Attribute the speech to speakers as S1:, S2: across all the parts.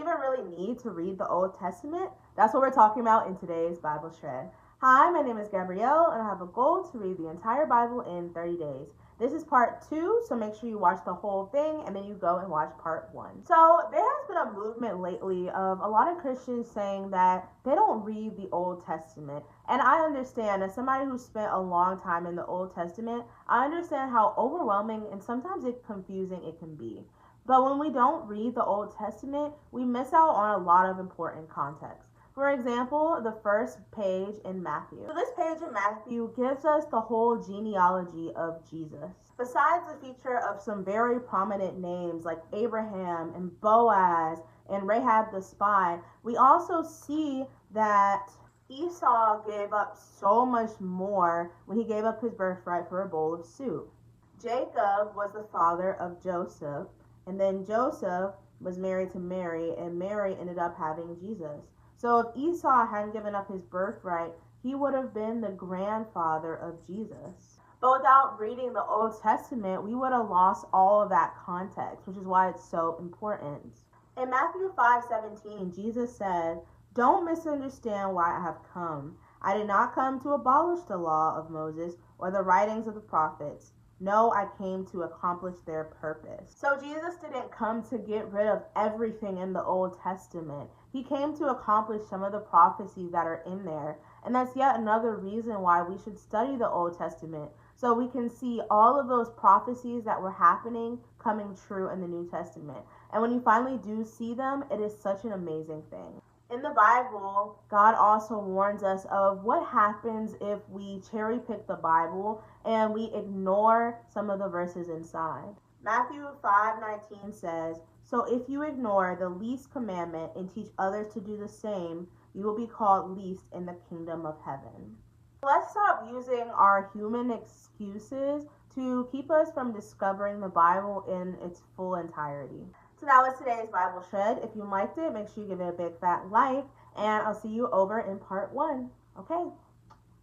S1: even really need to read the Old Testament? That's what we're talking about in today's Bible Shred. Hi, my name is Gabrielle, and I have a goal to read the entire Bible in 30 days. This is part 2, so make sure you watch the whole thing, and then you go and watch part 1. So there has been a movement lately of a lot of Christians saying that they don't read the Old Testament. And I understand, as somebody who spent a long time in the Old Testament, I understand how overwhelming and sometimes confusing it can be. But when we don't read the Old Testament, we miss out on a lot of important context. For example, the first page in Matthew. So this page in Matthew gives us the whole genealogy of Jesus. Besides the feature of some very prominent names like Abraham and Boaz and Rahab the spy, we also see that Esau gave up so much more when he gave up his birthright for a bowl of soup. Jacob was the father of Joseph, and then Joseph was married to Mary, and Mary ended up having Jesus. So if Esau hadn't given up his birthright, he would have been the grandfather of Jesus. But without reading the Old Testament, we would have lost all of that context, which is why it's so important. In Matthew 5:17, Jesus said, "Don't misunderstand why I have come. I did not come to abolish the law of Moses or the writings of the prophets. No, I came to accomplish their purpose." So Jesus didn't come to get rid of everything in the Old Testament. He came to accomplish some of the prophecies that are in there. And that's yet another reason why we should study the Old Testament, so we can see all of those prophecies that were happening coming true in the New Testament. And when you finally do see them, it is such an amazing thing. In the Bible, God also warns us of what happens if we cherry pick the Bible and we ignore some of the verses inside. Matthew 5:19 says, "So if you ignore the least commandment and teach others to do the same, you will be called least in the kingdom of heaven." Let's stop using our human excuses to keep us from discovering the Bible in its full entirety. So that was today's Bible Shred. If you liked it, make sure you give it a big fat like, and I'll see you over in part 1. Okay,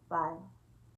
S1: bye.